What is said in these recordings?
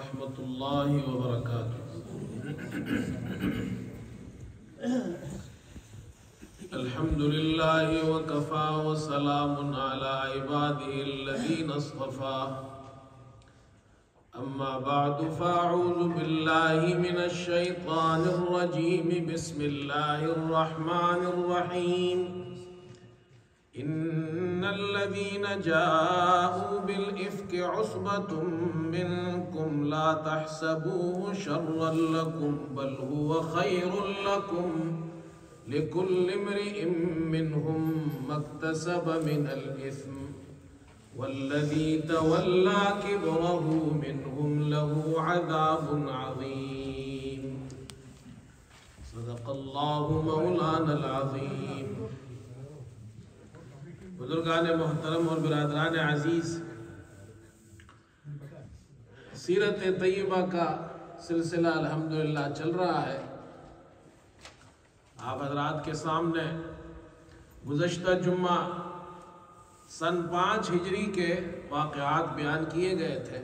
ورحمۃ اللہ وبرکاتہ۔ الحمد للہ وکفی وسلام علی عباده الذین اصطفی، اما بعد فاعوذ باللہ من الشیطان الرجیم، بسم اللہ الرحمن الرحیم۔ ان الذين جاءوا بالإفك عصبة منكم لا تحسبوه شرا لكم بل هو خير لكم لكل امرئ منهم ما اكتسب من الإثم والذي تولى كبره منهم له عذاب عظيم۔ صدق الله مولانا العظيم۔ بزرگان محترم اور برادران عزیز، سیرت طیبہ کا سلسلہ الحمدللہ چل رہا ہے۔ آپ حضرات کے سامنے گزشتہ جمعہ سن 5 ہجری کے واقعات بیان کیے گئے تھے،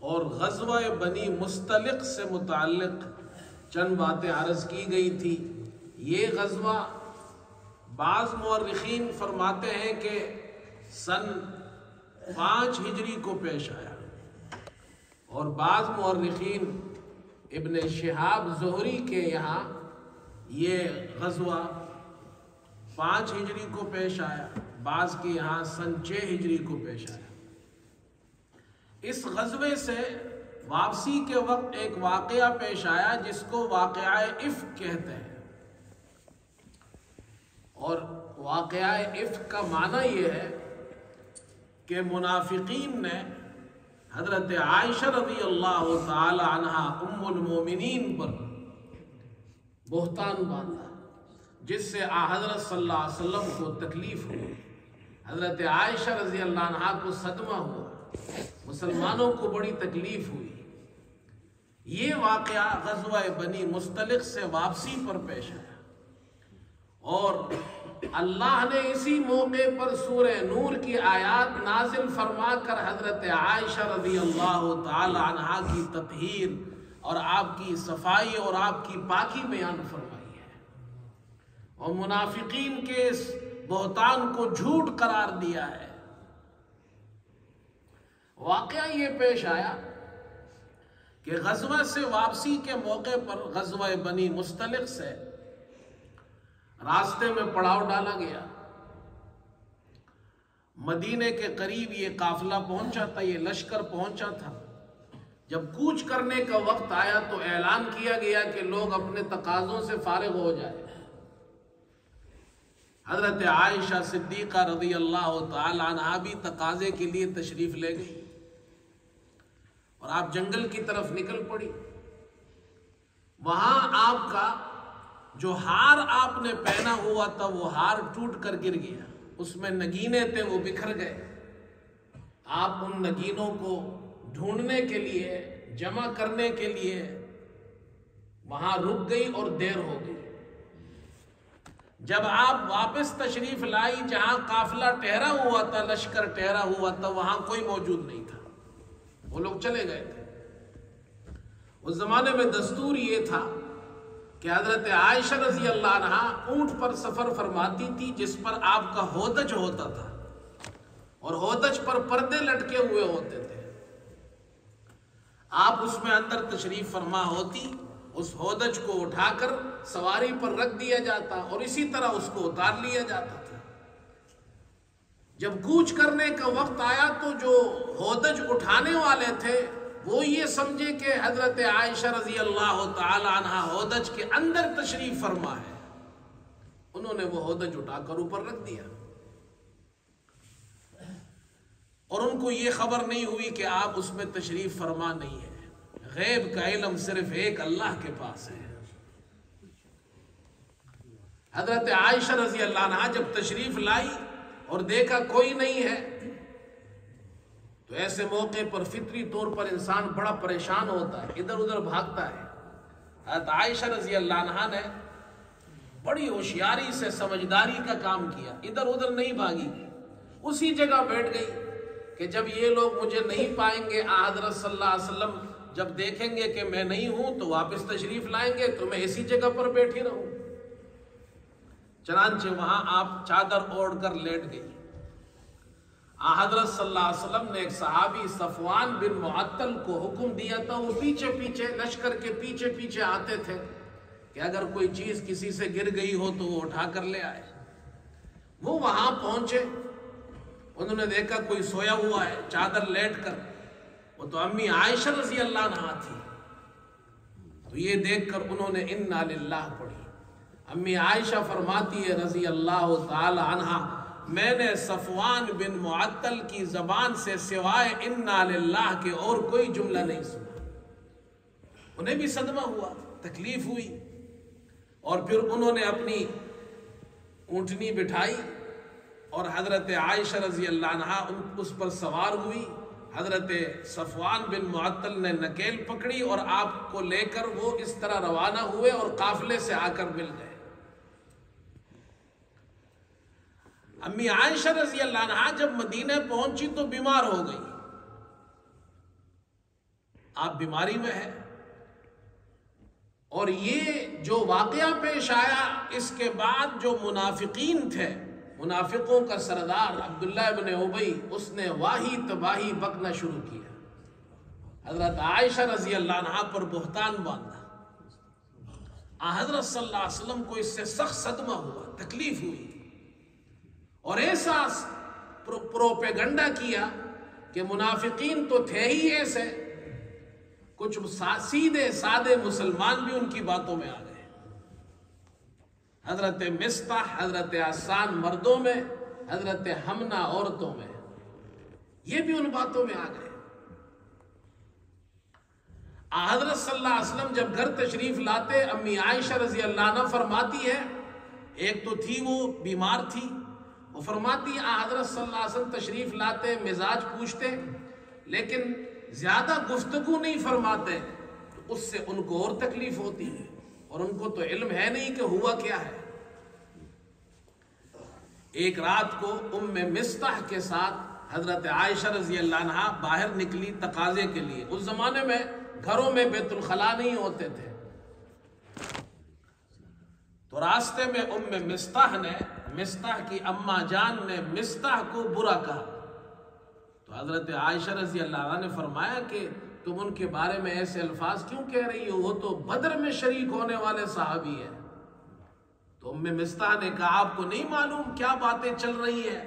اور غزوہ بنی مستلق سے متعلق چند باتیں عرض کی گئی تھی۔ یہ غزوہ بعض مورخین فرماتے ہیں کہ سن 5 ہجری کو پیش آیا، اور بعض مورخین ابن شہاب زہری کے یہاں یہ غزوہ 5 ہجری کو پیش آیا، بعض کے یہاں سن 6 ہجری کو پیش آیا۔ اس غزوے سے واپسی کے وقت ایک واقعہ پیش آیا جس کو واقعہ افک کہتے ہیں، اور واقعہ افک کا معنی یہ ہے کہ منافقین نے حضرت عائشہ رضی اللہ تعالی عنہا ام المومنین پر بہتان باندھا، جس سے حضرت صلی اللہ علیہ وسلم کو تکلیف ہوئی، حضرت عائشہ رضی اللہ عنہا کو صدمہ ہوا، مسلمانوں کو بڑی تکلیف ہوئی۔ یہ واقعہ غزوہ بنی مستلق سے واپسی پر پیش آیا، اور اللہ نے اسی موقع پر سورہ نور کی آیات نازل فرما کر حضرت عائشہ رضی اللہ تعالی عنہا کی تطہیر اور آپ کی صفائی اور آپ کی پاکی بیان فرمائی ہے، اور منافقین کے اس بہتان کو جھوٹ قرار دیا ہے۔ واقعہ یہ پیش آیا کہ غزوہ سے واپسی کے موقع پر غزوہ بنی مستلق سے راستے میں پڑاؤ ڈالا گیا۔ مدینے کے قریب یہ قافلہ پہنچا تھا، یہ لشکر پہنچا تھا۔ جب کوچ کرنے کا وقت آیا تو اعلان کیا گیا کہ لوگ اپنے تقاضوں سے فارغ ہو جائیں۔ حضرت عائشہ صدیقہ رضی اللہ تعالی عنہا بھی تقاضے کے لیے تشریف لے گئی، اور آپ جنگل کی طرف نکل پڑی۔ وہاں آپ کا جو ہار آپ نے پہنا ہوا تھا وہ ہار ٹوٹ کر گر گیا، اس میں نگینے تھے وہ بکھر گئے۔ آپ ان نگینوں کو ڈھونڈنے کے لیے، جمع کرنے کے لیے وہاں رک گئی اور دیر ہو گئی۔ جب آپ واپس تشریف لائی، جہاں قافلہ ٹھہرا ہوا تھا، لشکر ٹھہرا ہوا تھا، وہاں کوئی موجود نہیں تھا، وہ لوگ چلے گئے تھے۔ اس زمانے میں دستور یہ تھا کہ حضرت عائشہ رضی اللہ عنہا اونٹ پر سفر فرماتی تھی، جس پر آپ کا ہودج ہوتا تھا، اور ہودج پر پردے لٹکے ہوئے ہوتے تھے۔ آپ اس میں اندر تشریف فرما ہوتی، اس ہودج کو اٹھا کر سواری پر رکھ دیا جاتا، اور اسی طرح اس کو اتار لیا جاتا تھا۔ جب کوچ کرنے کا وقت آیا تو جو ہودج اٹھانے والے تھے وہ یہ سمجھے کہ حضرت عائشہ رضی اللہ تعالی عنہا ہودج کے اندر تشریف فرما ہے، انہوں نے وہ ہودج اٹھا کر اوپر رکھ دیا، اور ان کو یہ خبر نہیں ہوئی کہ آپ اس میں تشریف فرما نہیں ہے۔ غیب کا علم صرف ایک اللہ کے پاس ہے۔ حضرت عائشہ رضی اللہ عنہا جب تشریف لائی اور دیکھا کوئی نہیں ہے، تو ایسے موقع پر فطری طور پر انسان بڑا پریشان ہوتا ہے، ادھر ادھر بھاگتا ہے۔ حضرت عائشہ رضی اللہ عنہا نے بڑی ہوشیاری سے سمجھداری کا کام کیا، ادھر ادھر نہیں بھاگی، اسی جگہ بیٹھ گئی۔ کہ جب یہ لوگ مجھے نہیں پائیں گے، حضرت صلی اللہ علیہ وسلم جب دیکھیں گے کہ میں نہیں ہوں تو واپس تشریف لائیں گے تو میں اسی جگہ پر بیٹھی رہوں۔ چنانچہ وہاں آپ چادر اوڑھ کر لیٹ گئی۔ حضرت صلی اللہ علیہ وسلم نے ایک صحابی صفوان بن معطل کو حکم دیا تھا، وہ پیچھے پیچھے لشکر کے پیچھے پیچھے آتے تھے کہ اگر کوئی چیز کسی سے گر گئی ہو تو وہ اٹھا کر لے آئے۔ وہ وہاں پہنچے، انہوں نے دیکھا کوئی سویا ہوا ہے چادر لیٹ کر، وہ تو امی عائشہ رضی اللہ عنہا تھی۔ تو یہ دیکھ کر انہوں نے انا للہ پڑھی۔ امی عائشہ فرماتی ہے رضی اللہ تعالی عنہا، میں نے صفوان بن معطل کی زبان سے سوائے انا للہ کے اور کوئی جملہ نہیں سنا۔ انہیں بھی صدمہ ہوا، تکلیف ہوئی، اور پھر انہوں نے اپنی اونٹنی بٹھائی اور حضرت عائشہ رضی اللہ عنہا اس پر سوار ہوئی۔ حضرت صفوان بن معطل نے نکیل پکڑی اور آپ کو لے کر وہ اس طرح روانہ ہوئے اور قافلے سے آ کر مل گئے۔ امی عائشہ رضی اللہ عنہا جب مدینہ پہنچی تو بیمار ہو گئی۔ آپ بیماری میں ہیں، اور یہ جو واقعہ پیش آیا اس کے بعد جو منافقین تھے، منافقوں کا سردار عبداللہ ابن ابی، اس نے واہی تباہی بکنا شروع کیا، حضرت عائشہ رضی اللہ عنہا پر بہتان باندھا۔ حضرت صلی اللہ علیہ وسلم کو اس سے سخت صدمہ ہوا، تکلیف ہوئی، اور ایسا پروپیگنڈا کیا کہ منافقین تو تھے ہی ایسے، کچھ سیدھے سادے مسلمان بھی ان کی باتوں میں آ گئے۔ حضرت مصطح، حضرت حسان مردوں میں، حضرت حمنہ عورتوں میں، یہ بھی ان باتوں میں آ گئے۔ حضرت صلی اللہ علیہ وسلم جب گھر تشریف لاتے، امی عائشہ رضی اللہ عنہ فرماتی ہے، ایک تو تھی وہ بیمار تھی، وہ فرماتی حضرت صلی اللہ علیہ وسلم تشریف لاتے، مزاج پوچھتے، لیکن زیادہ گفتگو نہیں فرماتے، تو اس سے ان کو اور تکلیف ہوتی ہے، اور ان کو تو علم ہے نہیں کہ ہوا کیا ہے۔ ایک رات کو ام مصطح کے ساتھ حضرت عائشہ رضی اللہ عنہا باہر نکلی تقاضے کے لیے۔ اس زمانے میں گھروں میں بیت الخلاء نہیں ہوتے تھے، تو راستے میں ام مصطح کی اماں جان نے مصطح کو برا کہا، تو حضرت عائشہ رضی اللہ عنہ نے فرمایا کہ تم ان کے بارے میں ایسے الفاظ کیوں کہہ رہی ہو، وہ تو بدر میں شریک ہونے والے صحابی ہیں۔ تو ام مصطح نے کہا آپ کو نہیں معلوم کیا باتیں چل رہی ہیں،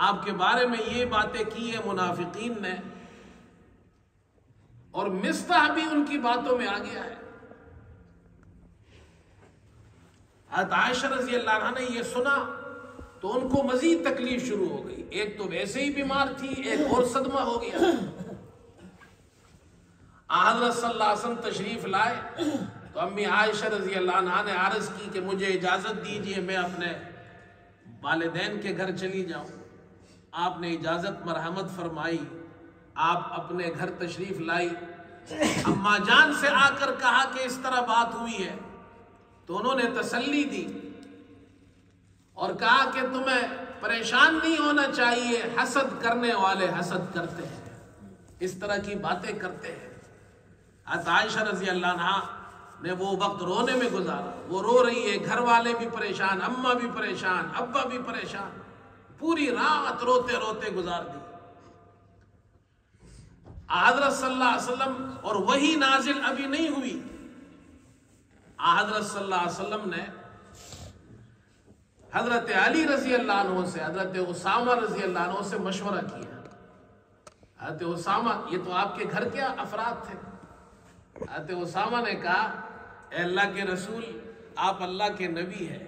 آپ کے بارے میں یہ باتیں کی ہیں منافقین نے، اور مصطح بھی ان کی باتوں میں آ گیا ہے۔ حضرت عائشہ رضی اللہ عنہ نے یہ سنا تو ان کو مزید تکلیف شروع ہو گئی، ایک تو ویسے ہی بیمار تھی، ایک اور صدمہ ہو گیا۔ حضرت صلی اللہ علیہ وسلم تشریف لائے تو امی عائشہ رضی اللہ عنہ نے عرض کی کہ مجھے اجازت دیجیے میں اپنے والدین کے گھر چلی جاؤں۔ آپ نے اجازت مرحمت فرمائی، آپ اپنے گھر تشریف لائی۔ اماں جان سے آ کر کہا کہ اس طرح بات ہوئی ہے، تو انہوں نے تسلی دی اور کہا کہ تمہیں پریشان نہیں ہونا چاہیے، حسد کرنے والے حسد کرتے ہیں، اس طرح کی باتیں کرتے ہیں۔ حضرت عائشہ رضی اللہ عنہا نے وہ وقت رونے میں گزارا، وہ رو رہی ہے، گھر والے بھی پریشان، اماں بھی پریشان، ابا بھی پریشان، پوری رات روتے روتے گزار دی۔ حضرت صلی اللہ علیہ وسلم، اور وہی نازل ابھی نہیں ہوئی، حضرت صلی اللہ علیہ وسلم نے حضرت علی رضی اللہ عنہ سے، حضرت اسامہ رضی اللہ عنہ سے مشورہ کیا۔ حضرت اسامہ، یہ تو آپ کے گھر کے افراد تھے، حضرت اسامہ نے کہا اے اللہ کے رسول، آپ اللہ کے نبی ہیں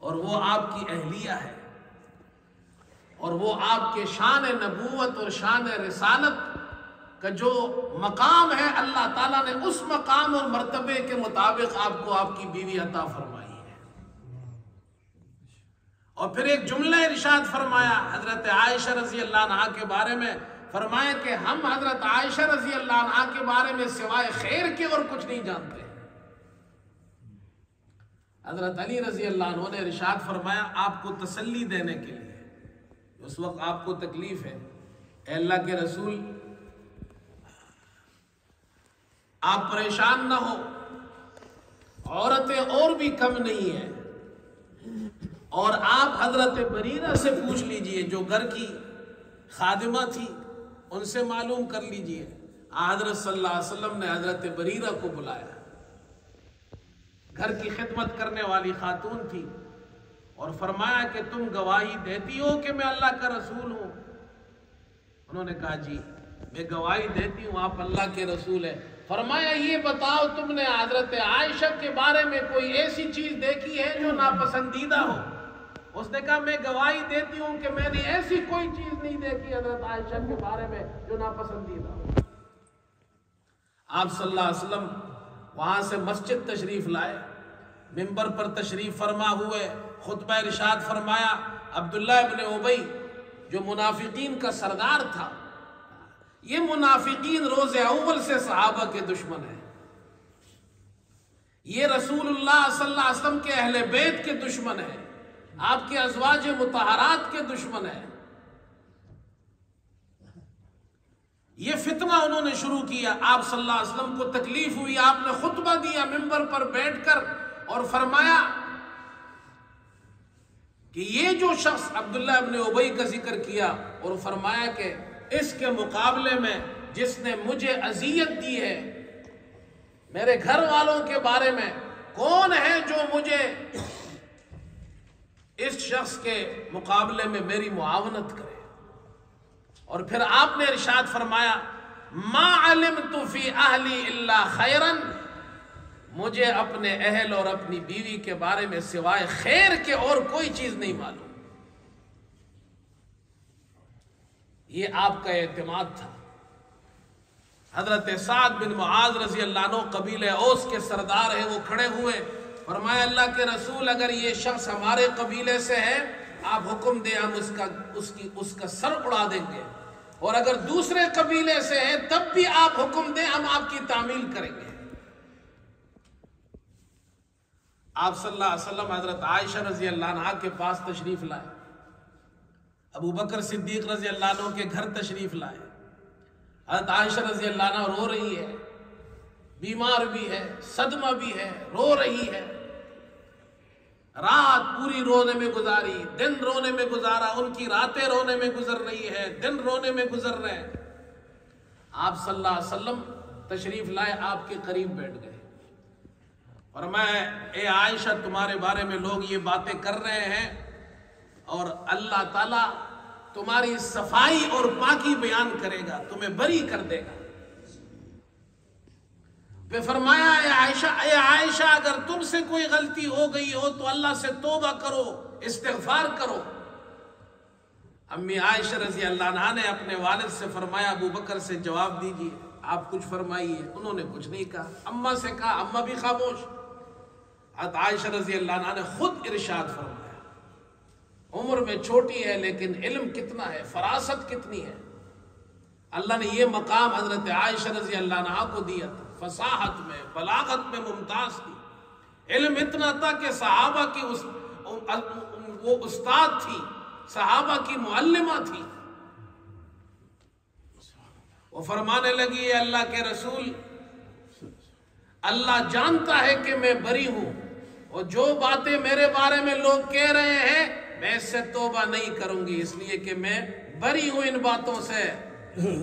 اور وہ آپ کی اہلیہ ہے، اور وہ آپ کے شان نبوت اور شان رسالت کا جو مقام ہے، اللہ تعالیٰ نے اس مقام اور مرتبے کے مطابق آپ کو آپ کی بیوی عطا فرمائی ہے۔ اور پھر ایک جملہ ارشاد فرمایا حضرت عائشہ رضی اللہ عنہا کے بارے میں، فرمایا کہ ہم حضرت عائشہ رضی اللہ عنہا کے بارے میں سوائے خیر کے اور کچھ نہیں جانتے۔ حضرت علی رضی اللہ عنہ نے ارشاد فرمایا آپ کو تسلی دینے کے لیے، اس وقت آپ کو تکلیف ہے، اے اللہ کے رسول آپ پریشان نہ ہو، عورتیں اور بھی کم نہیں ہیں، اور آپ حضرت بریرہ سے پوچھ لیجئے جو گھر کی خادمہ تھی، ان سے معلوم کر لیجئے۔ حضرت صلی اللہ علیہ وسلم نے حضرت بریرہ کو بلایا، گھر کی خدمت کرنے والی خاتون تھی، اور فرمایا کہ تم گواہی دیتی ہو کہ میں اللہ کا رسول ہوں؟ انہوں نے کہا جی میں گواہی دیتی ہوں آپ اللہ کے رسول ہیں۔ فرمایا یہ بتاؤ تم نے حضرت عائشہ کے بارے میں کوئی ایسی چیز دیکھی ہے جو ناپسندیدہ ہو؟ اس نے کہا میں گواہی دیتی ہوں کہ میں نے ایسی کوئی چیز نہیں دیکھی حضرت عائشہ کے بارے میں جو ناپسندیدہ ہو۔ آپ صلی اللہ علیہ وسلم وہاں سے مسجد تشریف لائے، منبر پر تشریف فرما ہوئے خطبہ ارشاد فرمایا۔ عبداللہ ابن ابی جو منافقین کا سردار تھا، یہ منافقین روز اول سے صحابہ کے دشمن ہیں، یہ رسول اللہ صلی اللہ علیہ وسلم کے اہل بیت کے دشمن ہیں، آپ کے ازواج مطہرات کے دشمن ہیں۔ یہ فتنہ انہوں نے شروع کیا، آپ صلی اللہ علیہ وسلم کو تکلیف ہوئی، آپ نے خطبہ دیا منبر پر بیٹھ کر اور فرمایا کہ یہ جو شخص عبداللہ ابن ابی کا ذکر کیا، اور فرمایا کہ اس کے مقابلے میں جس نے مجھے اذیت دی ہے میرے گھر والوں کے بارے میں، کون ہے جو مجھے اس شخص کے مقابلے میں میری معاونت کرے؟ اور پھر آپ نے ارشاد فرمایا ما علمت فی اہلی الا خیرا، مجھے اپنے اہل اور اپنی بیوی کے بارے میں سوائے خیر کے اور کوئی چیز نہیں معلوم۔ یہ آپ کا اعتماد تھا۔ حضرت سعد بن معاذ رضی اللہ عنہ قبیلہ اوس کے سردار ہیں، وہ کھڑے ہوئے، فرمایا اللہ کے رسول اگر یہ شخص ہمارے قبیلے سے ہے آپ حکم دیں ہم اس کا سر اڑا دیں گے، اور اگر دوسرے قبیلے سے ہے تب بھی آپ حکم دیں ہم آپ کی تعمیل کریں گے۔ آپ صلی اللہ علیہ وسلم حضرت عائشہ رضی اللہ عنہ کے پاس تشریف لائے، ابو بکر صدیق رضی اللہ عنہ کے گھر تشریف لائے۔ حضرت عائشہ رضی اللہ عنہ رو رہی ہے، بیمار بھی ہے، صدمہ بھی ہے، رو رہی ہے، رات پوری رونے میں گزاری، دن رونے میں گزارا، ان کی راتیں رونے میں گزر رہی ہے، دن رونے میں گزر رہے ہیں۔ آپ صلی اللہ علیہ وسلم تشریف لائے، آپ کے قریب بیٹھ گئے، فرمایا اے عائشہ تمہارے بارے میں لوگ یہ باتیں کر رہے ہیں اور اللہ تعالیٰ تمہاری صفائی اور پاکی بیان کرے گا، تمہیں بری کر دے گا۔ پھر فرمایا اے عائشہ اگر تم سے کوئی غلطی ہو گئی ہو تو اللہ سے توبہ کرو، استغفار کرو۔ امی عائشہ رضی اللہ عنہا نے اپنے والد سے فرمایا ابو بکر سے جواب دیجیے، آپ کچھ فرمائیے۔ انہوں نے کچھ نہیں کہا، اماں سے کہا، اماں بھی خاموش۔ حضرت عائشہ رضی اللہ عنہا نے خود ارشاد فرمایا، عمر میں چھوٹی ہے لیکن علم کتنا ہے، فراست کتنی ہے۔ اللہ نے یہ مقام حضرت عائشہ رضی اللہ عنہا کو دیا تھا، فصاحت میں، بلاغت میں ممتاز تھی، علم اتنا تھا کہ صحابہ کی وہ استاد تھی، صحابہ کی معلمہ تھی۔ وہ فرمانے لگی اے اللہ کے رسول اللہ جانتا ہے کہ میں بری ہوں، اور جو باتیں میرے بارے میں لوگ کہہ رہے ہیں میں اس سے توبہ نہیں کروں گی، اس لیے کہ میں بری ہوں ان باتوں سے،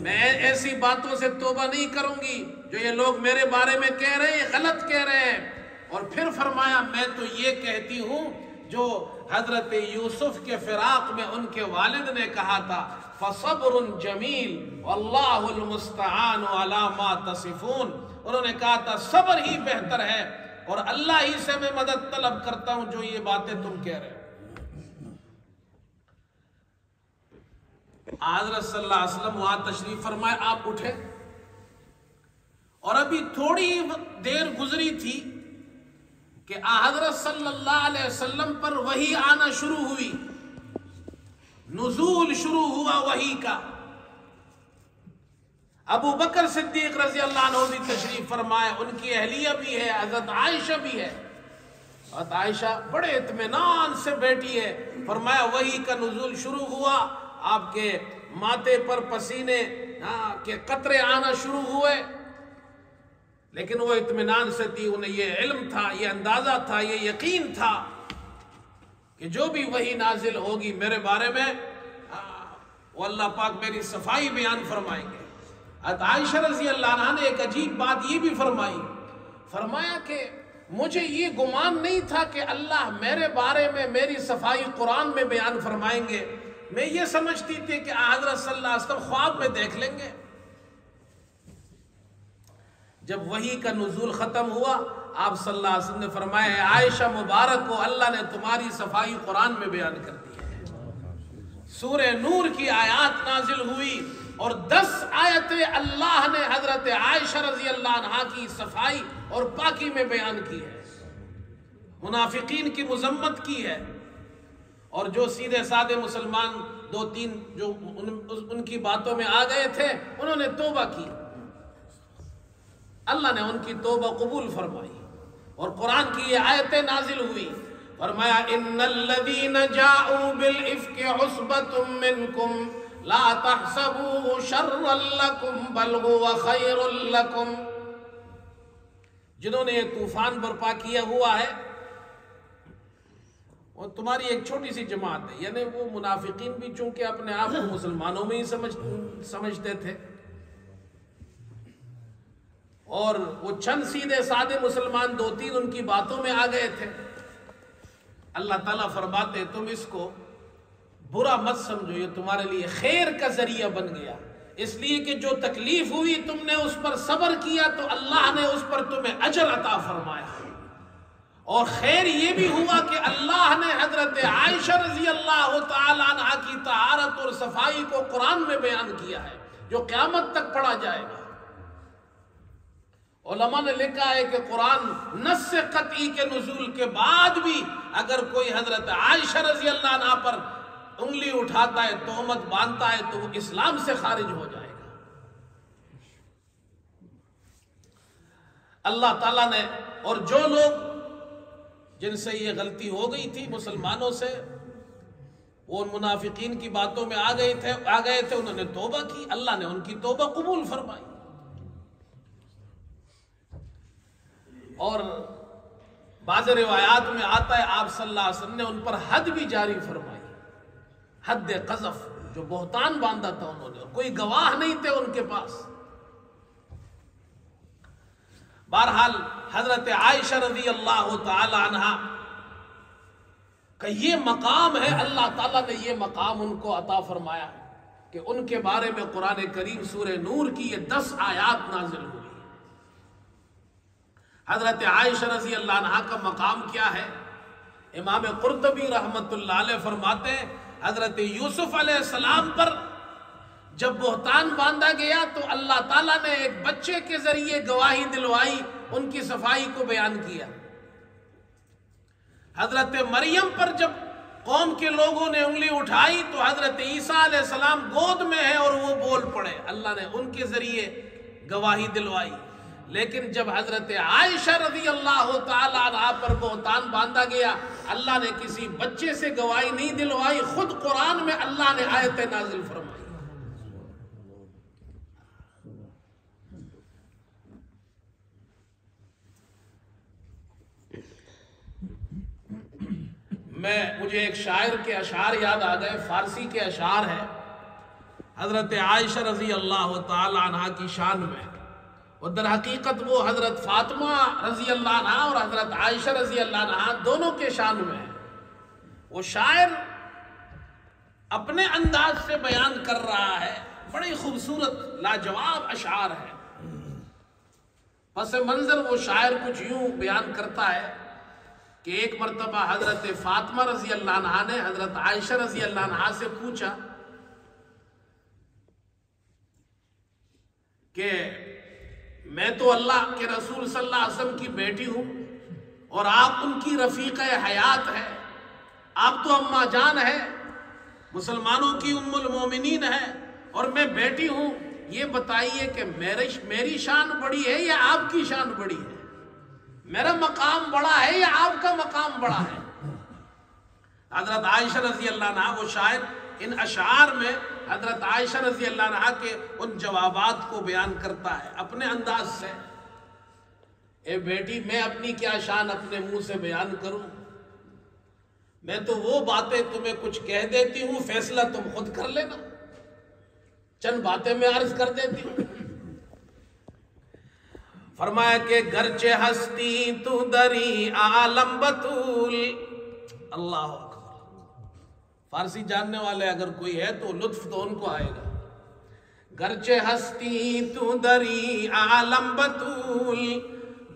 میں ایسی باتوں سے توبہ نہیں کروں گی جو یہ لوگ میرے بارے میں کہہ رہے ہیں، غلط کہہ رہے ہیں۔ اور پھر فرمایا میں تو یہ کہتی ہوں جو حضرت یوسف کے فراق میں ان کے والد نے کہا تھا، فَصَبْرٌ جَمِيلٌ وَاللَّهُ الْمُسْتَعَانُ عَلَى مَا تَصِفُونَ۔ انہوں نے کہا تھا صبر ہی بہتر ہے اور اللہ ہی سے میں مدد طلب کرتا ہوں جو یہ باتیں تم کہہ رہے ہو۔ حضرت صلی اللہ علیہ وسلم وہاں تشریف فرمائے، آپ اٹھے اور ابھی تھوڑی دیر گزری تھی کہ حضرت صلی اللہ علیہ وسلم پر وحی آنا شروع ہوئی، نزول شروع ہوا وحی کا۔ ابو بکر صدیق رضی اللہ عنہ بھی تشریف فرمائے، ان کی اہلیہ بھی ہے، حضرت عائشہ بھی ہے۔ حضرت عائشہ بڑے اطمینان سے بیٹھی ہے، فرمایا وحی کا نزول شروع ہوا، آپ کے ماتھے پر پسینے کے قطرے آنا شروع ہوئے، لیکن وہ اطمینان سے تھی، انہیں یہ علم تھا، یہ اندازہ تھا، یہ یقین تھا کہ جو بھی وحی نازل ہوگی میرے بارے میں وہ اللہ پاک میری صفائی بیان فرمائیں گے۔ حضرت عائشہ رضی اللہ عنہا نے ایک عجیب بات یہ بھی فرمایا کہ مجھے یہ گمان نہیں تھا کہ اللہ میرے بارے میں میری صفائی قرآن میں بیان فرمائیں گے، میں یہ سمجھتی تھی کہ حضرت صلی اللہ علیہ وسلم خواب میں دیکھ لیں گے۔ جب وحی کا نزول ختم ہوا، آپ صلی اللہ علیہ وسلم نے فرمایا، اے عائشہ مبارک کو اللہ نے تمہاری صفائی قرآن میں بیان کر دی ہے۔ سورہ نور کی آیات نازل ہوئی اور 10 آیتیں اللہ نے حضرت عائشہ رضی اللہ عنہا کی صفائی اور پاکی میں بیان کی ہے، منافقین کی مذمت کی ہے، اور جو سیدھے سادے مسلمان 2-3 جو ان کی باتوں میں آ گئے تھے انہوں نے توبہ کی، اللہ نے ان کی توبہ قبول فرمائی اور قرآن کی یہ آیتیں نازل ہوئی۔ فرمایا ان الذین جاءوا بالافک عصبۃ منکم لا تحسبوه شرا لکم بل هو خیر لکم، جنہوں نے یہ طوفان برپا کیا ہوا ہے وہ تمہاری ایک چھوٹی سی جماعت ہے، یعنی وہ منافقین بھی چونکہ اپنے آپ کو مسلمانوں میں ہی سمجھتے تھے، اور وہ چند سیدھے سادے مسلمان 2-3 ان کی باتوں میں آ گئے تھے۔ اللہ تعالیٰ فرماتے تم اس کو برا مت سمجھو، یہ تمہارے لیے خیر کا ذریعہ بن گیا، اس لیے کہ جو تکلیف ہوئی تم نے اس پر صبر کیا تو اللہ نے اس پر تمہیں اجر عطا فرمایا، اور خیر یہ بھی ہوا کہ اللہ نے حضرت عائشہ رضی اللہ تعالی عنہا کی طہارت اور صفائی کو قرآن میں بیان کیا ہے جو قیامت تک پڑھا جائے گا۔ علماء نے لکھا ہے کہ قرآن نص قطعی کے نزول کے بعد بھی اگر کوئی حضرت عائشہ رضی اللہ عنہا پر انگلی اٹھاتا ہے، تہمت باندھتا ہے، تو وہ اسلام سے خارج ہو جائے گا۔ اللہ تعالیٰ نے، اور جو لوگ جن سے یہ غلطی ہو گئی تھی مسلمانوں سے، وہ ان منافقین کی باتوں میں آ گئے تھے، انہوں نے توبہ کی، اللہ نے ان کی توبہ قبول فرمائی، اور بعض روایات میں آتا ہے آپ صلی اللہ علیہ وسلم نے ان پر حد بھی جاری فرمائی، حد قذف، جو بہتان باندھا تھا انہوں نے، کوئی گواہ نہیں تھے ان کے پاس۔ بہرحال حضرت عائشہ رضی اللہ تعالی عنہا کا یہ مقام ہے، اللہ تعالیٰ نے یہ مقام ان کو عطا فرمایا کہ ان کے بارے میں قرآن کریم سورہ نور کی یہ 10 آیات نازل ہوئی۔ حضرت عائشہ رضی اللہ عنہا کا مقام کیا ہے؟ امام قرطبی رحمت اللہ علیہ فرماتے ہیں حضرت یوسف علیہ السلام پر جب بہتان باندھا گیا تو اللہ تعالیٰ نے ایک بچے کے ذریعے گواہی دلوائی، ان کی صفائی کو بیان کیا۔ حضرت مریم پر جب قوم کے لوگوں نے انگلی اٹھائی تو حضرت عیسیٰ علیہ السلام گود میں ہے اور وہ بول پڑے، اللہ نے ان کے ذریعے گواہی دلوائی۔ لیکن جب حضرت عائشہ رضی اللہ تعالی عنہا پر بہتان باندھا گیا، اللہ نے کسی بچے سے گواہی نہیں دلوائی، خود قرآن میں اللہ نے آیت نازل فرمائی۔ مجھے ایک شاعر کے اشعار یاد آ گئے، فارسی کے اشعار ہیں حضرت عائشہ رضی اللہ تعالی عنہا کی شان میں، اور در حقیقت وہ حضرت فاطمہ رضی اللہ عنہا اور حضرت عائشہ رضی اللہ عنہا دونوں کے شان میں ہے۔ وہ شاعر اپنے انداز سے بیان کر رہا ہے، بڑی خوبصورت لاجواب اشعار ہے۔ پس منظر وہ شاعر کچھ یوں بیان کرتا ہے کہ ایک مرتبہ حضرت فاطمہ رضی اللہ عنہا نے حضرت عائشہ رضی اللہ عنہا سے پوچھا کہ میں تو اللہ کے رسول صلی اللہ علیہ وسلم کی بیٹی ہوں اور آپ ان کی رفیقہ حیات ہے، آپ تو اماں جان ہے، مسلمانوں کی ام المومنین ہے، اور میں بیٹی ہوں، یہ بتائیے کہ میری شان بڑی ہے یا آپ کی شان بڑی ہے؟ میرا مقام بڑا ہے یا آپ کا مقام بڑا ہے؟ حضرت عائشہ رضی اللہ عنہا وہ شاعر ان اشعار میں حضرت عائشہ رضی اللہ عنہا کے ان جوابات کو بیان کرتا ہے اپنے انداز سے. اے بیٹی میں اپنی کیا شان اپنے منہ سے بیان کروں، میں تو وہ باتیں تمہیں کچھ کہہ دیتی ہوں، فیصلہ تم خود کر لینا، چند باتیں میں عرض کر دیتی ہوں. فرمایا کہ گرچہ ہستی تو دری عالم بطول. اللہ اکبر. فارسی جاننے والے اگر کوئی ہے تو لطف تو ان کو آئے گا. گرچہ ہستی تو دری عالم بطول،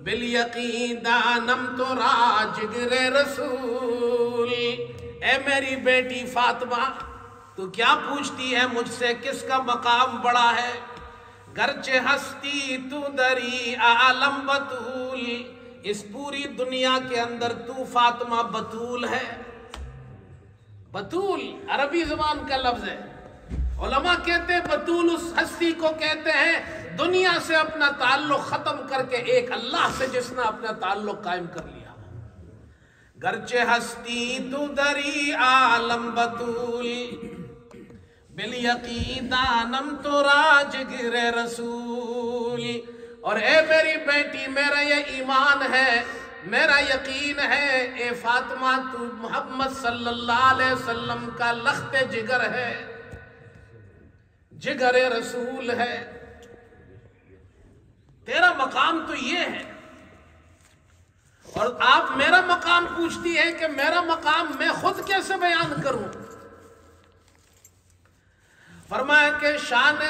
بالیقین دانم تو راجگر رسول. اے میری بیٹی فاطمہ، تو کیا پوچھتی ہے مجھ سے کس کا مقام بڑا ہے؟ گرچہ ہستی تو دری عالم بطول، اس پوری دنیا کے اندر تو فاطمہ بطول ہے. بطول عربی زبان کا لفظ ہے. علماء کہتے ہیں بطول اس ہستی کو کہتے ہیں دنیا سے اپنا تعلق ختم کر کے ایک اللہ سے جس نے اپنا تعلق قائم کر لیا. گرچہ ہستی تو دری عالم بطول، بالیقین دانم تو راجگر رسول. اور اے میری بیٹی میرا یہ ایمان ہے، میرا یقین ہے، اے فاطمہ تو محمد صلی اللہ علیہ وسلم کا لخت جگر ہے، جگر رسول ہے. تیرا مقام تو یہ ہے، اور آپ میرا مقام پوچھتی ہے کہ میرا مقام میں خود کیسے بیان کروں. فرمایا کہ شان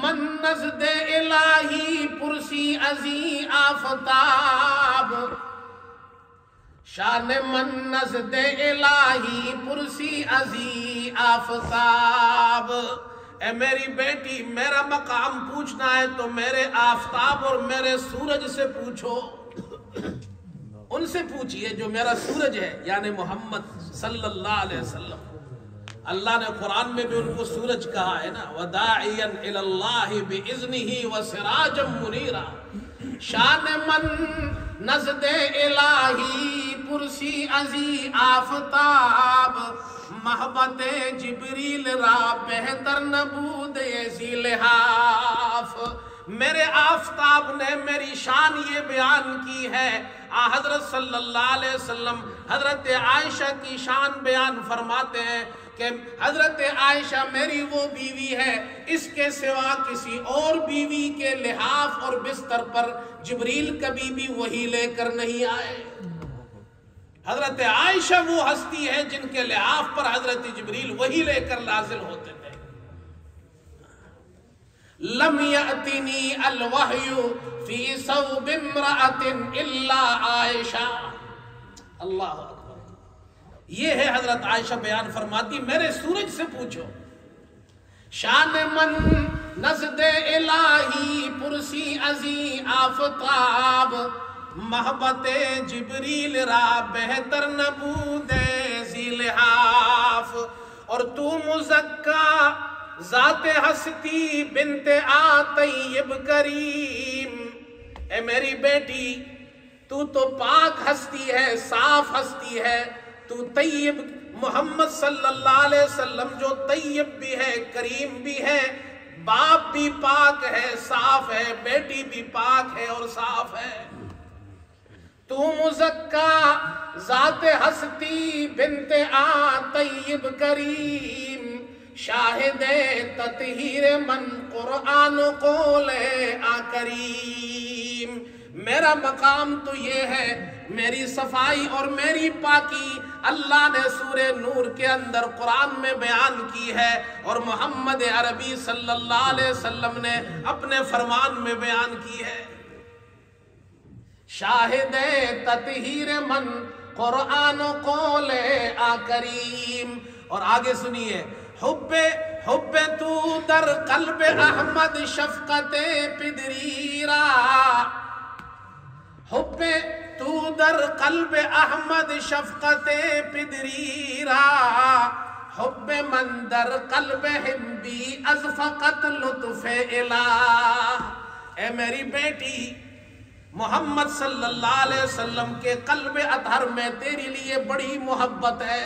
من نزد الہی پرسی ازی آفتاب، شان من نزد الہی پرسی ازی آفتاب. اے میری بیٹی میرا مقام پوچھنا ہے تو میرے آفتاب اور میرے سورج سے پوچھو. ان سے پوچھئے جو میرا سورج ہے، یعنی محمد صلی اللہ علیہ وسلم. اللہ نے قرآن میں بھی ان کو سورج کہا ہے نا، وَدَاعِيًا إِلَى اللَّهِ بِإِذْنِهِ وَسِرَاجًا مُنِيرًا. شان من نزد الہی پرسی ازی آفتاب، محبت جبریل را بہتر نبود ذی لحاف. میرے آفتاب نے میری شان یہ بیان کی ہے. حضرت صلی اللہ علیہ وسلم حضرت عائشہ کی شان بیان فرماتے ہیں کہ حضرت عائشہ میری وہ بیوی ہے اس کے سوا کسی اور بیوی کے لحاف اور بستر پر جبریل کبھی بھی وحی لے کر نہیں آئے. حضرت عائشہ وہ ہستی ہے جن کے لحاف پر حضرت جبریل وحی لے کر نازل ہوتے تھے. لم یأتنی الوحی فی ثوب امرأۃ الا عائشہ. اللہ اکبر. یہ ہے حضرت عائشہ بیان فرماتی میرے سورج سے پوچھو. شان من نزد الہی پرسی ازی آفتاب، محبت جبریل را بہتر نبود ذی لحاف. اور تو مزکا ذات ہستی بنت طیب کریم. اے میری بیٹی تو پاک ہستی ہے، صاف ہستی ہے. تو طیب محمد صلی اللہ علیہ وسلم جو طیب بھی ہے، کریم بھی ہے، باپ بھی پاک ہے، صاف ہے، بیٹی بھی پاک ہے اور صاف ہے. تو مزکا ذات ہستی بنت طیب کریم، شاہد تطہیر من قرآن قول کریم. میرا مقام تو یہ ہے، میری صفائی اور میری پاکی اللہ نے سورہ نور کے اندر قرآن میں بیان کی ہے، اور محمد عربی صلی اللہ علیہ وسلم نے اپنے فرمان میں بیان کی ہے. شاہد تطہیر من قرآن قول کریم. اور آگے سنیے، حب تو در قلب احمد شفقت پدریرا. حب تو در قلب احمد شفقت پدریرا، حب من در قلب حبی از فقط لطف الہ. اے میری بیٹی محمد صلی اللہ علیہ وسلم کے قلب اطہر میں تیری لیے بڑی محبت ہے.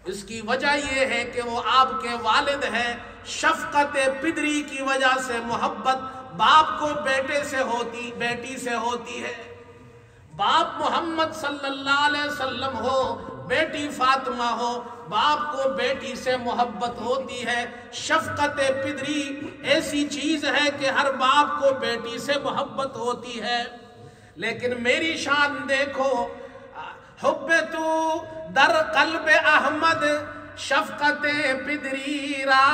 اس کی وجہ یہ ہے کہ وہ آپ کے والد ہیں. شفقت پدری کی وجہ سے محبت باپ کو بیٹے سے ہوتی، بیٹی سے ہوتی ہے. باپ محمد صلی اللہ علیہ وسلم ہو، بیٹی فاطمہ ہو، باپ کو بیٹی سے محبت ہوتی ہے. شفقت پدری ایسی چیز ہے کہ ہر باپ کو بیٹی سے محبت ہوتی ہے. لیکن میری شان دیکھو، حب تو در قلب احمد شفقت پدری را،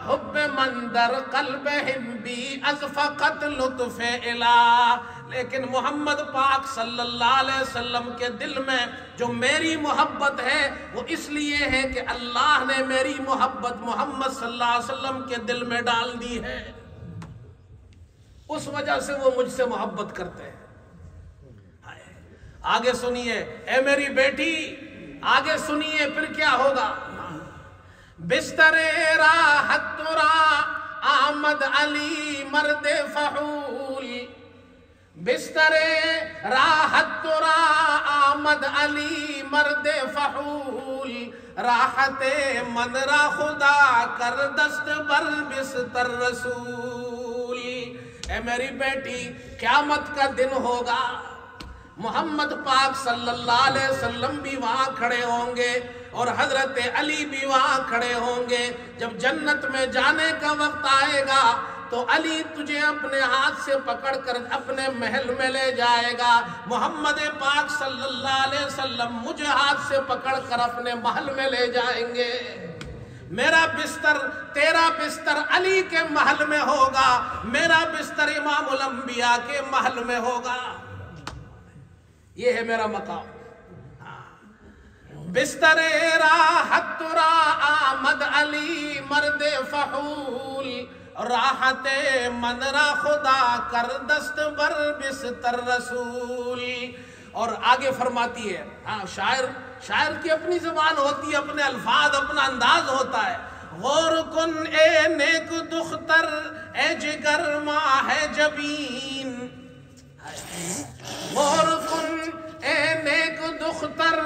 حب من در قلب ہندی از فقط لطف الہ. لیکن محمد پاک صلی اللہ علیہ وسلم کے دل میں جو میری محبت ہے وہ اس لیے ہے کہ اللہ نے میری محبت محمد صلی اللہ علیہ وسلم کے دل میں ڈال دی ہے. اس وجہ سے وہ مجھ سے محبت کرتے ہیں. آگے سنیے اے میری بیٹی، آگے سنیے پھر کیا ہوگا. بستر راحت ترا آمد علی مرد فحول، بستر راحت ترا آمد علی مرد فحول، راحت من را خدا کر دست بر بستر رسول. اے میری بیٹی، قیامت کا دن ہوگا، محمد پاک صلی اللہ علیہ وسلم بھی وہاں کھڑے ہوں گے اور حضرت علی بھی وہاں کھڑے ہوں گے. جب جنت میں جانے کا وقت آئے گا تو علی تجھے اپنے ہاتھ سے پکڑ کر اپنے محل میں لے جائے گا. محمد پاک صلی اللہ علیہ وسلم مجھے ہاتھ سے پکڑ کر اپنے محل میں لے جائیں گے. میرا بستر، تیرا بستر علی کے محل میں ہوگا، میرا بستر امام الانبیاء کے محل میں ہوگا. یہ ہے میرا مقام. بستر راحت ترا آمد علی مرد فحول، راحت من را خدا کر دست بر بستر رسول. اور آگے فرماتی ہے، شاعر کی اپنی زبان ہوتی ہے، اپنے الفاظ، اپنا انداز ہوتا ہے. غور کن اے نیک دختر اے جگر ماہ جبین، غور کن اے نیک دختر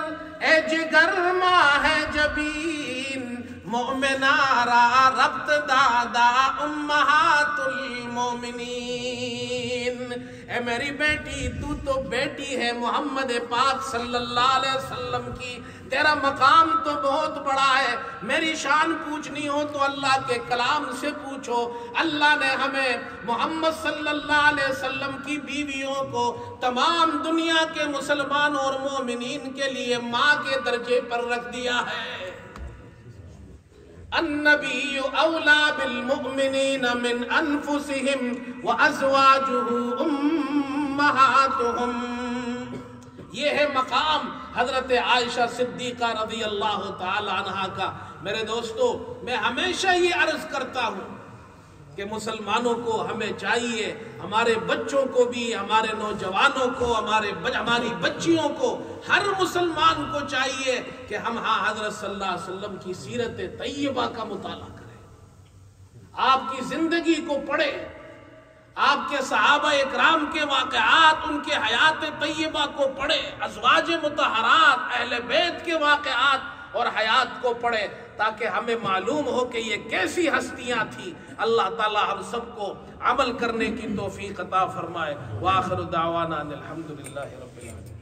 اے جگر ماہ جبین، مومنہ را ربط دادا امہات المومنین. اے میری بیٹی، تو بیٹی ہے محمد پاک صلی اللہ علیہ وسلم کی. تیرا مقام تو بہت بڑا ہے. میری شان پوچھنی ہو تو اللہ کے کلام سے پوچھو. اللہ نے ہمیں محمد صلی اللہ علیہ وسلم کی بیویوں کو تمام دنیا کے مسلمانوں اور مومنین کے لیے ماں کے درجے پر رکھ دیا ہے. النبی اولا بالمؤمنین من انفسهم وازواجہ امہاتہم. یہ ہے مقام حضرت عائشہ صدیقہ رضی اللہ تعالی عنہا کا. میرے دوستو، میں ہمیشہ یہ عرض کرتا ہوں کہ مسلمانوں کو ہمیں چاہیے، ہمارے بچوں کو بھی، ہمارے نوجوانوں کو، ہماری بچیوں کو، ہر مسلمان کو چاہیے کہ ہم حضرت صلی اللہ علیہ وسلم کی سیرت طیبہ کا مطالعہ کریں، آپ کی زندگی کو پڑھیں، آپ کے صحابہ اکرام کے واقعات، ان کے حیات طیبہ کو پڑھیں، ازواج مطہرات، اہل بیت کے واقعات اور حیات کو پڑھیں، تاکہ ہمیں معلوم ہو کہ یہ کیسی ہستیاں تھیں. اللہ تعالی ہم سب کو عمل کرنے کی توفیق عطا فرمائے. وآخر دعوانا الحمدللہ رب العالمین.